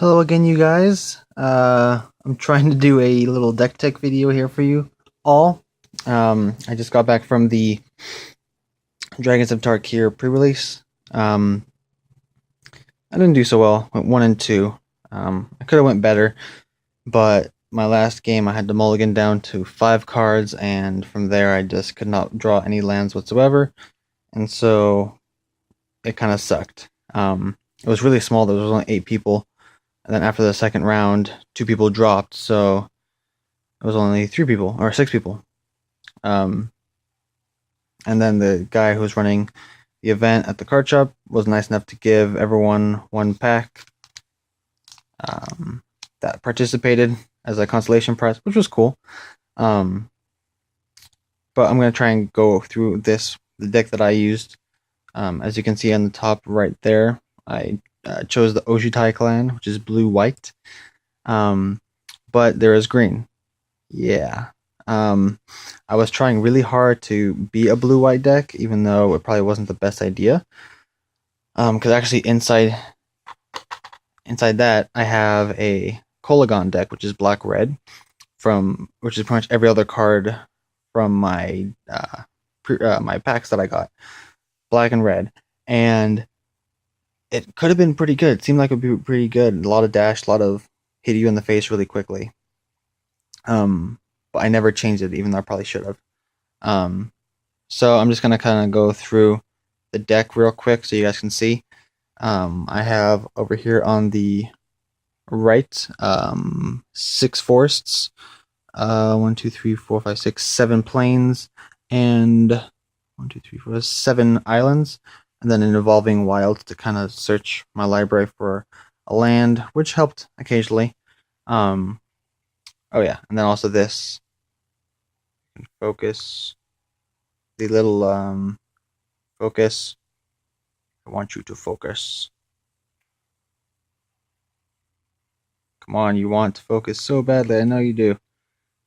Hello again, you guys. I'm trying to do a little deck tech video here for you all. I just got back from the Dragons of Tarkir pre-release. I didn't do so well. Went 1 and 2. I could have went better, but my last game I had to mulligan down to 5 cards, and from there I just could not draw any lands whatsoever, and so it kind of sucked. It was really small. There was only 8 people. And then after the second round, 2 people dropped, so it was only 3 people or 6 people. And then the guy who was running the event at the card shop was nice enough to give everyone 1 pack that participated as a consolation prize, which was cool. But I'm going to try and go through the deck that I used. As you can see on the top right there, I chose the Ojutai clan, which is blue-white. But there is green. Yeah. I was trying really hard to be a blue-white deck, even though it probably wasn't the best idea. Because actually inside that, I have a Kolaghan deck, which is black-red, which is pretty much every other card from my my packs that I got, black and red, and it could have been pretty good. It seemed like it would be pretty good. A lot of dash, a lot of hit you in the face really quickly. But I never changed it, even though I probably should have. So I'm just gonna kind of go through the deck real quick so you guys can see. I have over here on the right 6 forests, 1, 2, 3, 4, 5, 6, 7 plains, and 1, 2, 3, 4, 7 islands, and then an evolving wild to kind of search my library for a land, which helped occasionally. Oh yeah, and then also this. Focus. The little focus. I want you to focus. Come on, you want to focus so badly. I know you do.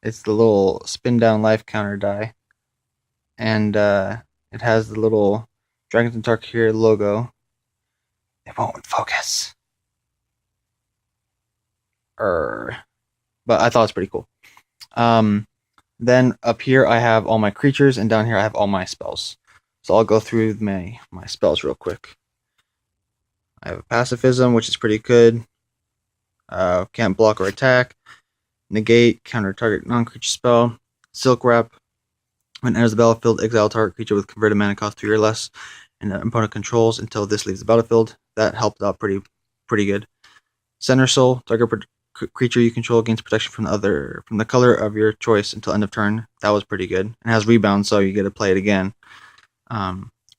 It's the little spin down life counter die. And it has the little Dragons of Tarkir logo. It won't focus. But I thought it was pretty cool. Then up here I have all my creatures, and down here I have all my spells. So I'll go through my spells real quick. I have a Pacifism, which is pretty good. Can't block or attack. Negate, counter target non-creature spell. Silk Wrap. When it enters the battlefield, exile target creature with converted mana cost 3 or less, and the opponent controls until this leaves the battlefield. That helped out pretty good. Center Soul, target creature you control gains protection from the color of your choice until end of turn. That was pretty good. It has rebound, so you get to play it again.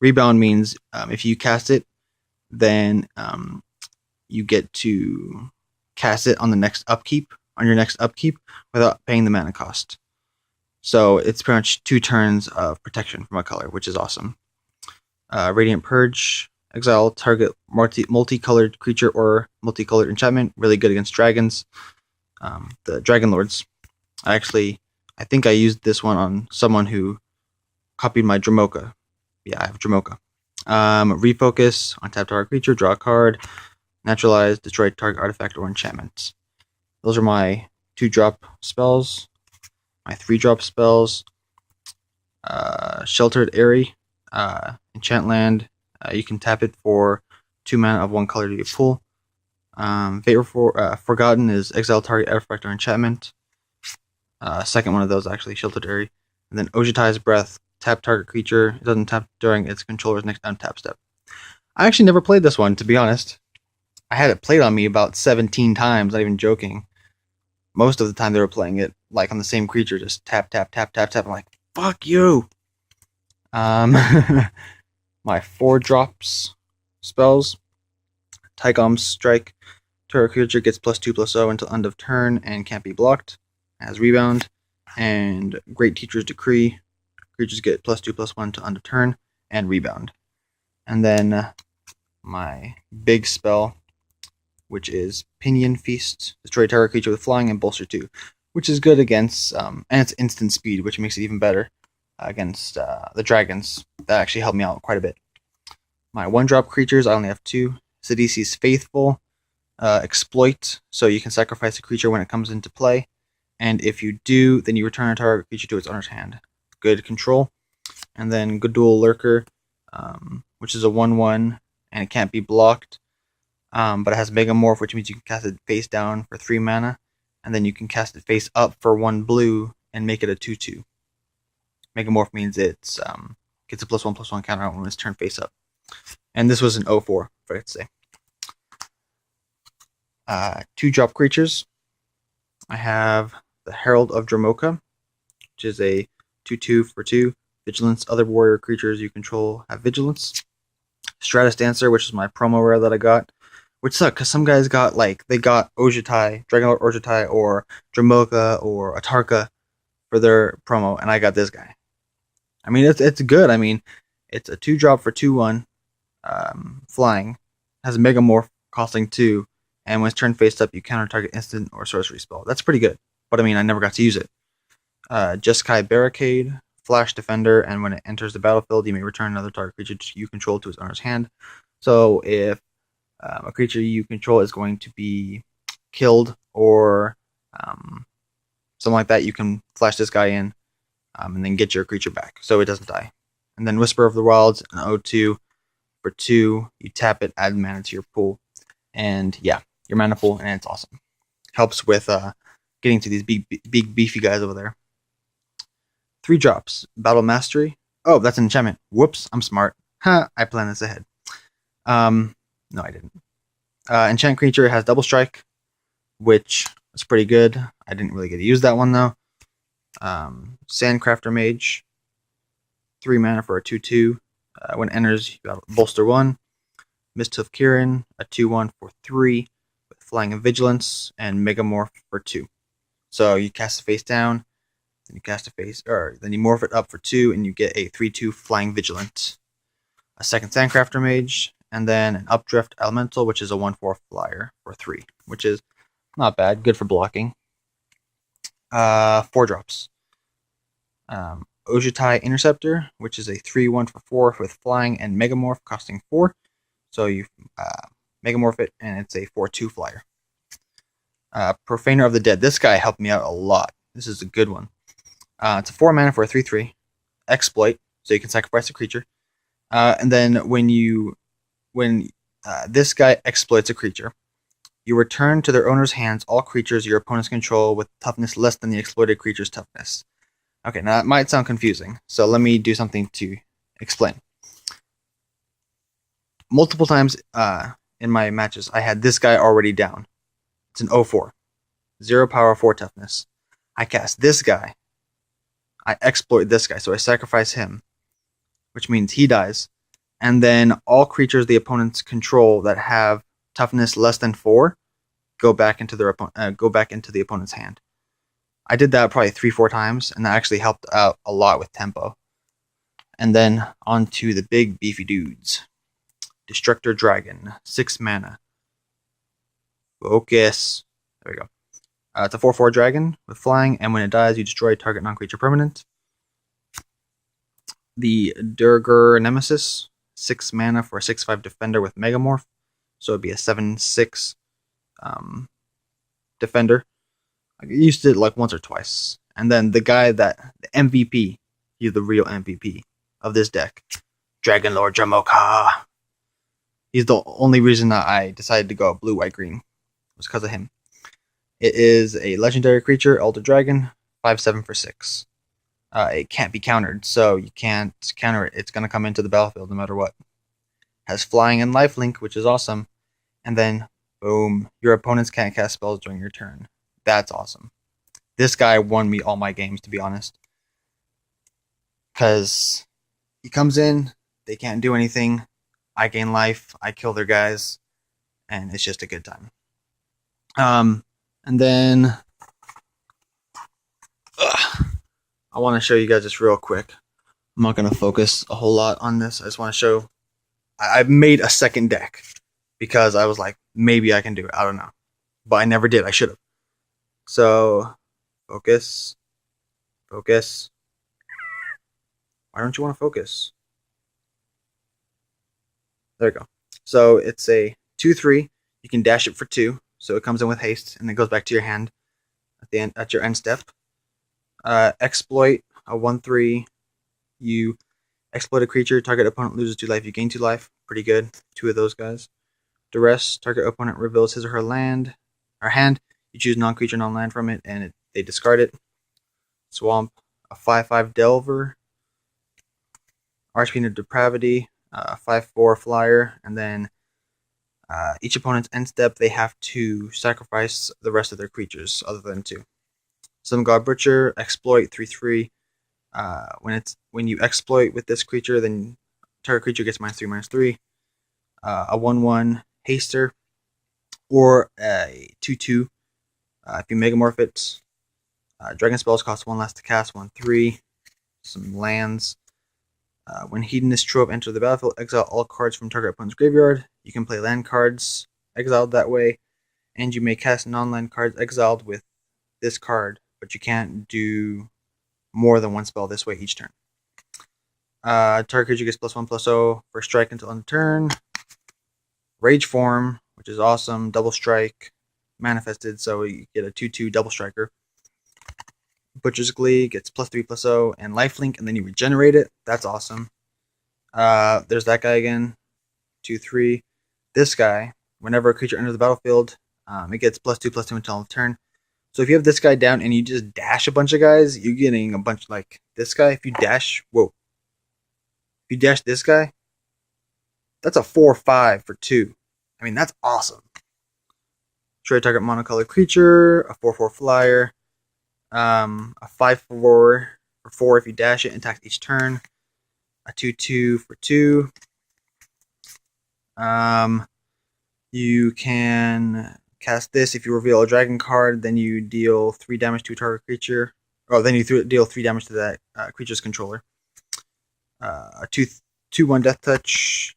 Rebound means if you cast it, then you get to cast it on your next upkeep without paying the mana cost. So it's pretty much 2 turns of protection from a color, which is awesome. Radiant Purge, exile target multicolored creature or multicolored enchantment. Really good against dragons. The Dragon Lords. I think I used this one on someone who copied my Dromoka. Yeah, I have Dromoka. Refocus, on tap target creature, draw a card. Naturalize, destroy target artifact or enchantment. Those are my 2-drop spells. My 3-drop spells. Sheltered Eyrie, enchant land. You can tap it for 2 mana of 1 color to your pool. Fate Forgotten is exile target artifact or enchantment. Second one of those actually, Sheltered Eyrie. And then Ojutai's Breath, tap target creature. It doesn't tap during its controller's next untap step. I actually never played this one, to be honest. I had it played on me about 17 times, not even joking. Most of the time they were playing it like on the same creature, just tap, tap, tap, tap, tap. I'm like, fuck you! My 4 drops spells. Tychom's Strike. Target creature gets +2/+0 until end of turn and can't be blocked. It has rebound. And Great Teacher's Decree. Creatures get +2/+1 until end of turn and rebound. And then my big spell, which is Pinion Feast. Destroy target creature with flying and bolster 2, which is good against, and it's instant speed, which makes it even better against the dragons. That actually helped me out quite a bit. My 1-drop creatures, I only have 2. Sidisi's Faithful. Exploit, so you can sacrifice a creature when it comes into play, and if you do, then you return a target creature to its owner's hand. Good control. And then Gudul Lurker, which is a 1/1, and it can't be blocked, but it has Megamorph, which means you can cast it face down for 3 mana, and then you can cast it face up for 1 blue and make it a 2/2. Megamorph means it's gets a +1/+1 counter when it's turned face up. And this was an 0/4, forgot to say. 2-drop creatures. I have the Herald of Dromoka, which is a 2/2 for 2. Vigilance. Other warrior creatures you control have vigilance. Stratus Dancer, which is my promo rare that I got, which sucked because some guys got they got Ojutai, Dragonlord Ojutai, or Dromoka, or Atarka for their promo, and I got this guy. I mean, it's good. I mean, it's a 2-drop for 2/1, flying, has a Megamorph costing 2, and when it's turned face up, you counter target instant or sorcery spell. That's pretty good, but I mean, I never got to use it. Jeskai Barricade, Flash Defender, and when it enters the battlefield, you may return another target creature you control to its owner's hand. So if a creature you control is going to be killed or something like that, you can flash this guy in and then get your creature back so it doesn't die. And then Whisper of the Wilds, an 0/2 for 2. You tap it, add mana to your pool, and yeah, your mana pool, and it's awesome. Helps with getting to these big beefy guys over there. 3 drops. Battle Mastery. Oh, that's an enchantment. Whoops, I'm smart. Ha, I planned this ahead. No, I didn't. Enchant creature has double strike, which is pretty good. I didn't really get to use that one though. Sandcrafter Mage. 3 mana for a 2/2. When it enters, you got bolster 1. Misthoof Kirin, a 2/1 for 3 with flying and vigilance, and Megamorph for 2. So you cast it face down, then you cast it then you morph it up for 2, and you get a 3/2 flying vigilant. A second Sandcrafter Mage, and then an Updrift Elemental, which is a 1/4 flyer for 3, which is not bad, good for blocking. 4 drops. Ojutai Interceptor, which is a 3/1 for 4 with flying and Megamorph costing 4. So you Megamorph it, and it's a 4/2 flyer. Profaner of the Dead. This guy helped me out a lot. This is a good one. It's a 4 mana for a 3/3. Exploit, so you can sacrifice a creature. And then when this guy exploits a creature, you return to their owner's hands all creatures your opponents control with toughness less than the exploited creature's toughness. Okay, now that might sound confusing, so let me do something to explain. Multiple times in my matches, I had this guy already down. It's an 0/4. 0 power, 4 toughness. I cast this guy. I exploit this guy, so I sacrifice him, which means he dies. And then all creatures the opponents control that have toughness less than 4 go back into the opponent's hand. I did that probably 3-4 times, and that actually helped out a lot with tempo. And then on to the big beefy dudes. Destructor Dragon, 6 mana. Focus. There we go. It's a 4/4 dragon with flying, and when it dies, you destroy target non-creature permanent. The Durgur Nemesis, 6 mana for a 6/5 defender with Megamorph. So it'd be a 7/6 defender. I used it like once or twice. And then the MVP, he's the real MVP of this deck, Dragonlord Dromoka. He's the only reason that I decided to go blue, white, green. Was because of him. It is a legendary creature, Elder Dragon, 5/7 for 6. It can't be countered, so you can't counter it. It's going to come into the battlefield no matter what. Has flying and lifelink, which is awesome. And then, boom, your opponents can't cast spells during your turn. That's awesome. This guy won me all my games, to be honest. Because he comes in, they can't do anything. I gain life, I kill their guys, and it's just a good time. And then I want to show you guys this real quick. I'm not going to focus a whole lot on this. I just want to show I made a second deck because I was like, maybe I can do it. I don't know. But I never did. I should have. So, focus. Focus. Why don't you want to focus? There we go. So, it's a 2/3. You can dash it for 2, so it comes in with haste, and it goes back to your hand at the end at your end step. Exploit, a 1/3. You exploit a creature, target opponent loses 2 life, you gain 2 life. Pretty good. 2 of those guys. Duress, target opponent reveals his or her hand. You choose non-creature, non-land from it, and they discard it. Swamp, a 5/5 Delver. Archfiend of Depravity, 5/4 flyer, and then each opponent's end step, they have to sacrifice the rest of their creatures other than 2. Some God Butcher, exploit 3/3. When you exploit with this creature, then target creature gets -3/-3. A 1/1 haster, or a 2/2. If you megamorph it, dragon spells cost 1 less to cast, 1/3. Some lands. When Hedonist Trove enter the battlefield, exile all cards from target opponent's graveyard. You can play land cards exiled that way, and you may cast non-land cards exiled with this card, but you can't do more than 1 spell this way each turn. Target creature gets +1/+0 for strike until end of turn. Rage Form, which is awesome. Double strike, manifested, so you get a 2/2 double striker. Butcher's Glee gets +3/+0 and lifelink, and then you regenerate it. That's awesome. There's that guy again. 2/3. This guy, whenever a creature enters the battlefield, it gets +2/+2 until end of turn. So if you have this guy down and you just dash a bunch of guys, you're getting a bunch like this guy. If you dash, If you dash this guy, that's a 4/5 for 2. I mean, that's awesome. Destroy target monocolored creature, a 4/4 flyer. A 5/4 for 4 if you dash it and attack each turn. A 2/2 for 2. You can cast this if you reveal a dragon card, then you deal 3 damage to a target creature. Then you deal 3 damage to that creature's controller. A 2/1 Death Touch.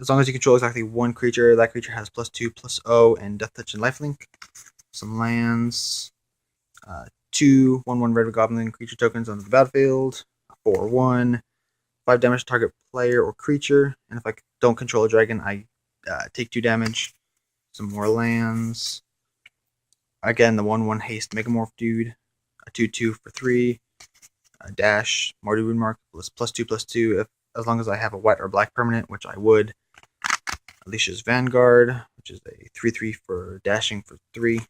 As long as you control exactly 1 creature, that creature has +2/+0 and Death Touch and lifelink. Some lands. 2 1/1 red goblin creature tokens on the battlefield. 4/1. 5 damage to target player or creature. And if I don't control a dragon, I take 2 damage. Some more lands. Again, the 1/1 haste megamorph dude. A 2/2 for 3. A dash. Mardu Rune Mark +2/+2 as long as I have a white or black permanent, which I would. Alicia's Vanguard, which is a 3/3 for dashing for 3.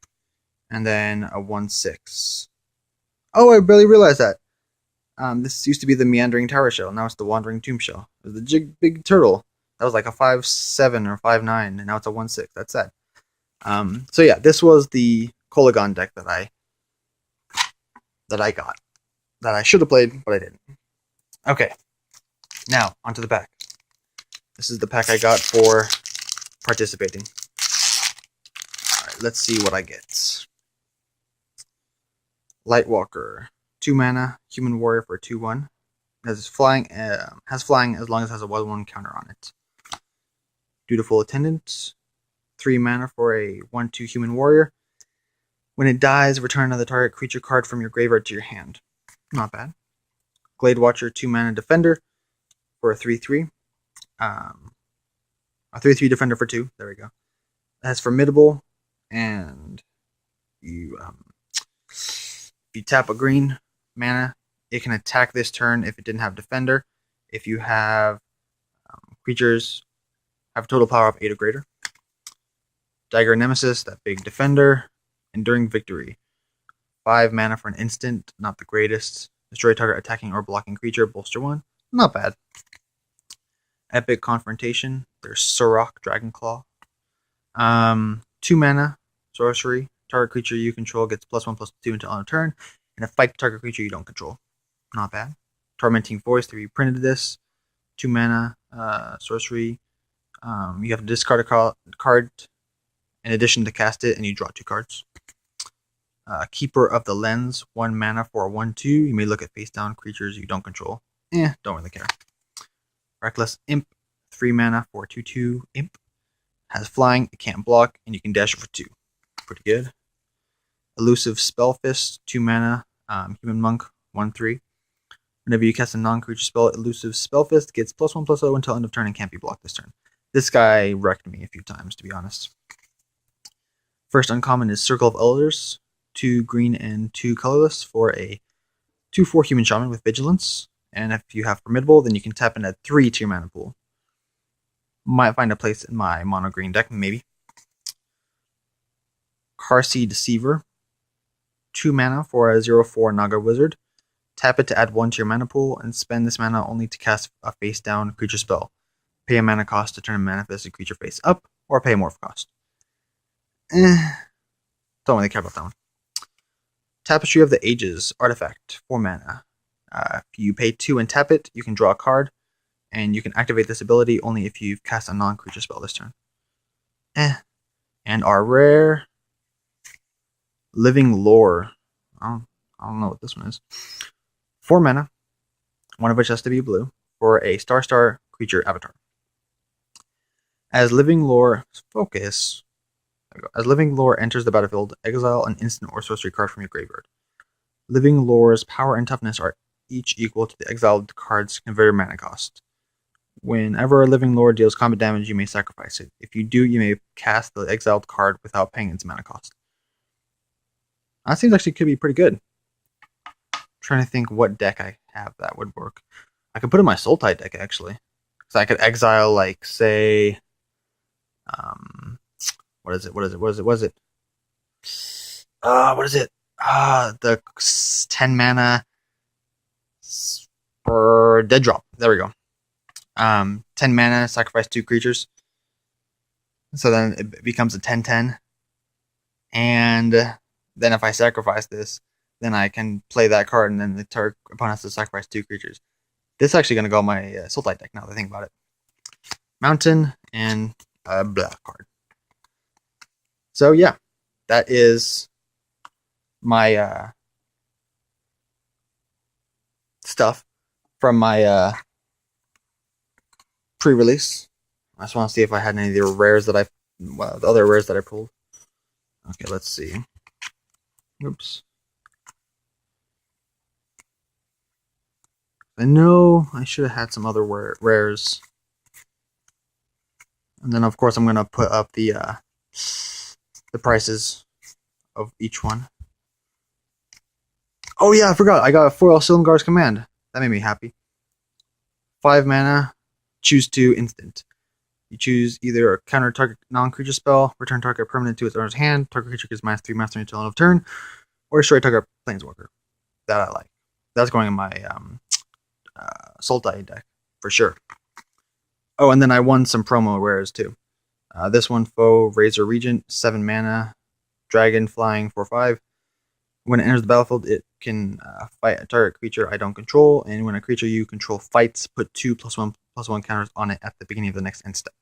And then a 1/6. Oh, I barely realized that. This used to be the Meandering Tower Shell. Now it's the Wandering Tomb Shell. It was the big turtle. That was like a 5/7 or 5/9, and now it's a 1/6. That's sad. So yeah, this was the Kolaghan deck that I got. That I should have played, but I didn't. Okay. Now, onto the pack. This is the pack I got for participating. Alright, let's see what I get. Lightwalker, 2 mana, human warrior for 2/1. Has flying as long as it has a 1/1 counter on it. Dutiful Attendant, 3 mana for a 1/2 human warrior. When it dies, return another target creature card from your graveyard to your hand. Not bad. Glade Watcher, 2 mana defender for a 3/3. A 3/3 defender for 2. There we go. It has Formidable, and you tap a green mana, it can attack this turn if it didn't have defender. If you have creatures have a total power of 8 or greater. Dagger Nemesis, that big defender. Enduring Victory, 5 mana for an instant, not the greatest. Destroy target attacking or blocking creature, bolster 1. Not bad. Epic Confrontation, there's Sorok Dragonclaw. 2 mana, sorcery. Target creature you control gets +1/+2 until end of turn, and a fight target creature you don't control. Not bad. Tormenting Voice, they reprinted this. 2 mana, sorcery. You have to discard a card in addition to cast it, and you draw 2 cards. Keeper of the Lens, 1 mana for a 1/2. You may look at face down creatures you don't control. Don't really care. Reckless Imp, 3 mana for a 2/2 imp. Has flying, it can't block, and you can dash it for 2. Pretty good. Elusive Spellfist, 2 mana, human monk, 1/3. Whenever you cast a non-creature spell, Elusive Spellfist gets +1/+0 until end of turn and can't be blocked this turn. This guy wrecked me a few times, to be honest. First uncommon is Circle of Elders, 2 green and 2 colorless for a 2/4 human shaman with vigilance. And if you have Formidable, then you can tap and add 3 to your mana pool. Might find a place in my mono green deck, maybe. Carsey Deceiver, 2 mana for a 0/4 Naga Wizard. Tap it to add 1 to your mana pool, and spend this mana only to cast a face-down creature spell. Pay a mana cost to turn a manifested creature face up, or pay a morph cost. Don't really care about that one. Tapestry of the Ages artifact, 4 mana. If you pay 2 and tap it, you can draw a card, and you can activate this ability only if you've cast a non-creature spell this turn. And our rare Living Lore. I don't know what this one is. 4 mana, one of which has to be blue, for a star creature avatar. As Living Lore focus, as Living Lore enters the battlefield, exile an instant or sorcery card from your graveyard. Living Lore's power and toughness are each equal to the exiled card's converted mana cost. Whenever a Living Lore deals combat damage, you may sacrifice it. If you do, you may cast the exiled card without paying its mana cost. That seems actually could be pretty good. Trying to think what deck I have that would work. I could put in my Sultai deck actually, so I could exile like say, what is it? The 10 mana for Dead Drop. There we go. 10 mana, sacrifice 2 creatures. So then it becomes a 10/10, and then if I sacrifice this, then I can play that card, and then the target opponent has to sacrifice 2 creatures. This is actually going to go on my Sultai deck now that I think about it. Mountain and a black card. So yeah, that is my stuff from my pre-release. I just want to see if I had any of the rares that the other rares that I pulled. Okay, let's see. Oops. I know I should have had some other rares. And then, of course, I'm going to put up the prices of each one. Oh, yeah, I forgot. I got a foil Silumgar's Command. That made me happy. 5 mana, choose 2 instant. You choose either a counter target non-creature spell, return target permanent to its owner's hand, target creature gets -3 master until end of turn, or destroy target planeswalker. That I like. That's going in my Sultai deck, for sure. Oh, and then I won some promo rares, too. This one, Foe Razor Regent, 7 mana, dragon flying for 5. When it enters the battlefield, it can fight a target creature I don't control, and when a creature you control fights, put 2 +1/+1 counters on it at the beginning of the next end step.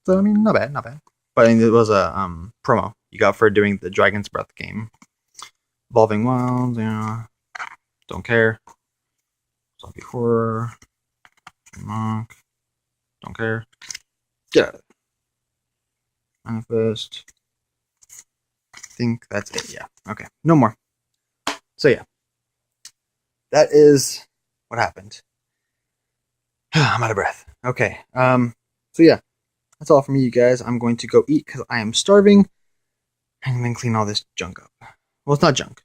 So, I mean, not bad. But I mean, it was a promo you got for doing the Dragon's Breath game. Evolving Wilds, don't care. Zombie Horror, Monk, don't care. Get out of it. Manifest. I think that's it, yeah. Okay, no more. So yeah, that is what happened. I'm out of breath. Okay, so yeah, that's all from me, you guys. I'm going to go eat because I am starving, and then clean all this junk up. Well, it's not junk.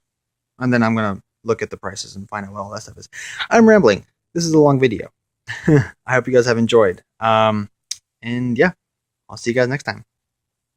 And then I'm going to look at the prices and find out what all that stuff is. I'm rambling. This is a long video. I hope you guys have enjoyed. And yeah, I'll see you guys next time.